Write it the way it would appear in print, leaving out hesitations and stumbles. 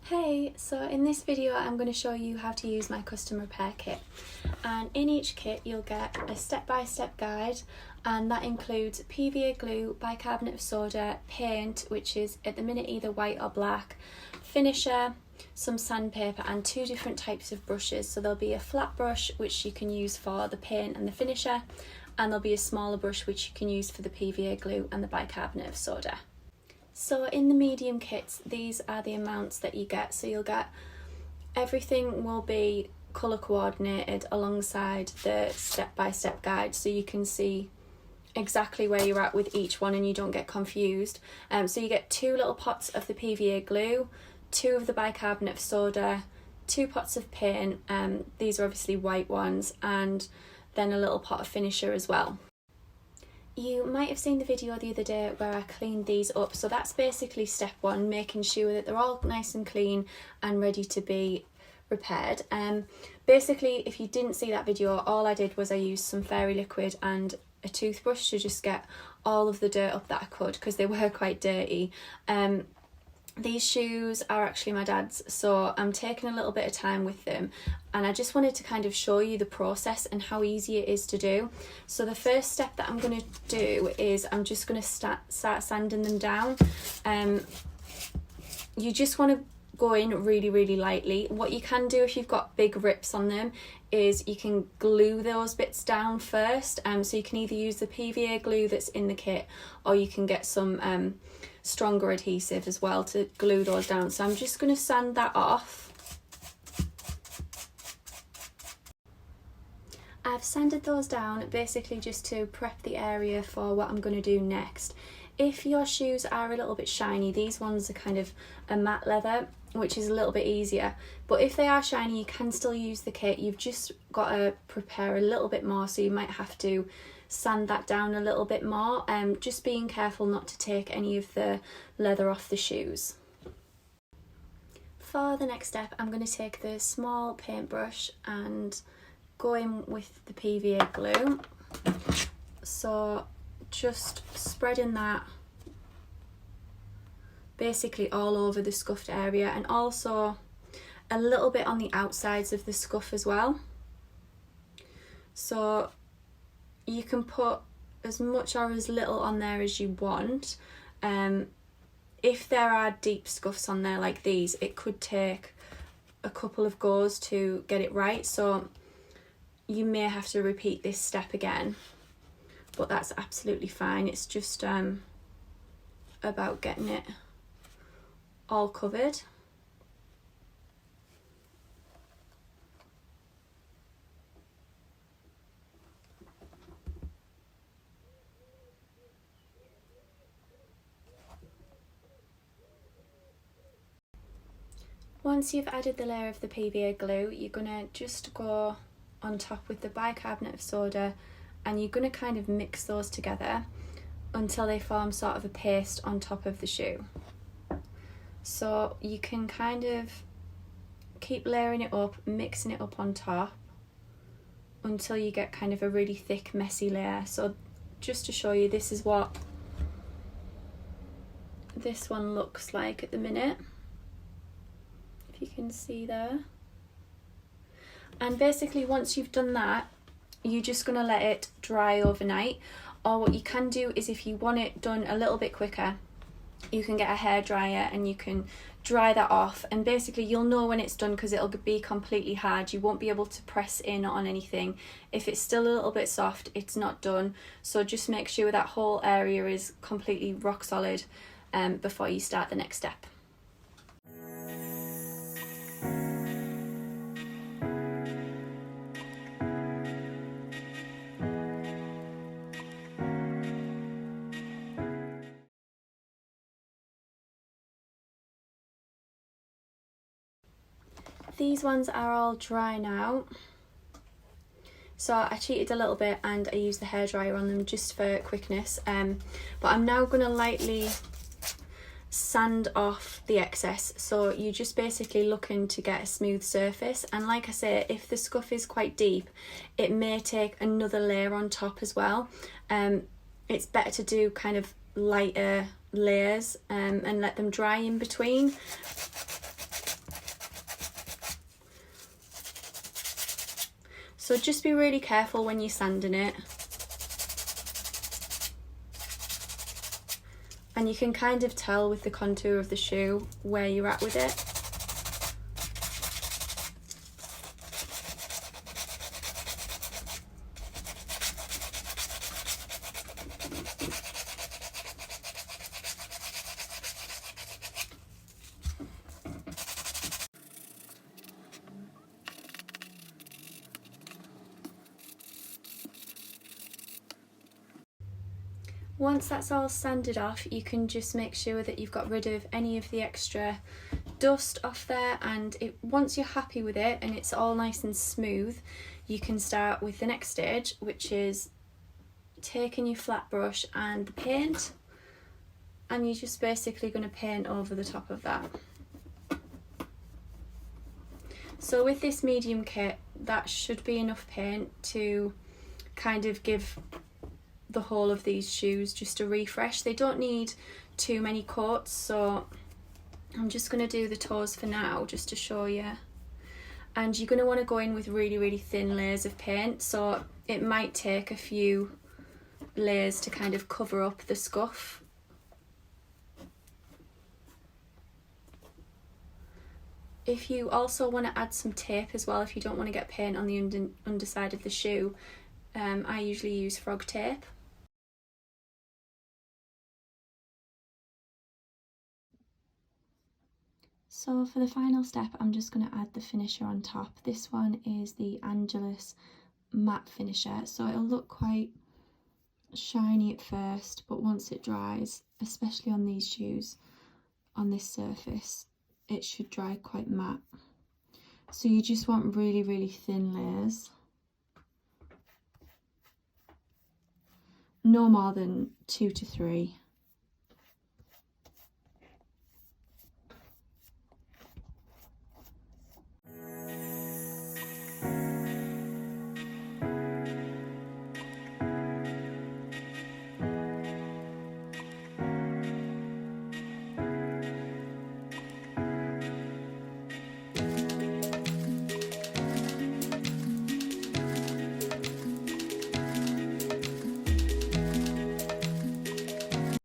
Hey, so in this video I'm going to show you how to use my custom repair kit, and in each kit you'll get a step-by-step guide, and that includes Pva Glue, bicarbonate of soda, paint, which is at the minute either white or black, finisher, some sandpaper and two different types of brushes. So there'll be a flat brush which you can use for the paint and the finisher, and there'll be a smaller brush which you can use for the Pva Glue and the bicarbonate of soda. So in the medium kits, these are the amounts that you get. So you'll get, everything will be colour coordinated alongside the step-by-step guide, so you can see exactly where you're at with each one and you don't get confused. So you get 2 little pots of the Pva Glue, 2 of the bicarbonate of soda, 2 pots of paint, these are obviously white ones, and then a little pot of finisher as well. You might have seen the video the other day where I cleaned these up, so that's basically step 1, making sure that they're all nice and clean and ready to be repaired. Basically, if you didn't see that video, all I did was I used some fairy liquid and a toothbrush to just get all of the dirt up that I could, because they were quite dirty. These shoes are actually my dad's, so I'm taking a little bit of time with them, and I just wanted to kind of show you the process and how easy it is to do. So the first step that I'm going to do is I'm just going to start sanding them down. You just want to go in really lightly. What you can do if you've got big rips on them is you can glue those bits down first. So you can either use the Pva glue that's in the kit, or you can get some stronger adhesive as well to glue those down. So I'm just going to sand that off. I've sanded those down basically just to prep the area for what I'm going to do next. If your shoes are a little bit shiny, these ones are kind of a matte leather, which is a little bit easier, but if they are shiny you can still use the kit. You've just got to prepare a little bit more, so you might have to sand that down a little bit more, just being careful not to take any of the leather off the shoes. For the next step, I'm going to take the small paintbrush and go in with the Pva glue. So just spreading that basically all over the scuffed area, and also a little bit on the outsides of the scuff as well. So you can put as much or as little on there as you want. If there are deep scuffs on there like these, it could take a couple of goes to get it right, so you may have to repeat this step again, but that's absolutely fine. It's just about getting it all covered. Once you've added the layer of the Pva glue, you're going to just go on top with the bicarbonate of soda, and you're going to kind of mix those together until they form sort of a paste on top of the shoe. So you can kind of keep layering it up, mixing it up on top until you get kind of a really thick, messy layer. So just to show you, this is what this one looks like at the minute, if you can see there. And basically once you've done that, you're just going to let it dry overnight, or what you can do is, if you want it done a little bit quicker, you can get a hairdryer and you can dry that off, and basically you'll know when it's done because it'll be completely hard. You won't be able to press in on anything. If it's still a little bit soft, it's not done. So just make sure that whole area is completely rock solid before you start the next step. These ones are all dry now, so I cheated a little bit and I used the hairdryer on them just for quickness, but I'm now going to lightly sand off the excess. So you're just basically looking to get a smooth surface, and like I say, if the scuff is quite deep, it may take another layer on top as well. It's better to do kind of lighter layers and let them dry in between. So just be really careful when you're sanding it. And you can kind of tell with the contour of the shoe where you're at with it. Once that's all sanded off, you can just make sure that you've got rid of any of the extra dust off there, and once you're happy with it and it's all nice and smooth, you can start with the next stage, which is taking your flat brush and the paint, and you're just basically going to paint over the top of that. So with this medium kit, that should be enough paint to kind of give the whole of these shoes just a refresh. They don't need too many coats, so I'm just going to do the toes for now just to show you. And you're going to want to go in with really thin layers of paint, so it might take a few layers to kind of cover up the scuff. If you also want to add some tape as well, if you don't want to get paint on the underside of the shoe, I usually use frog tape. So for the final step, I'm just going to add the finisher on top. This one is the Angelus matte finisher, so it'll look quite shiny at first, but once it dries, especially on these shoes, on this surface, it should dry quite matte. So you just want really thin layers. No more than 2 to 3.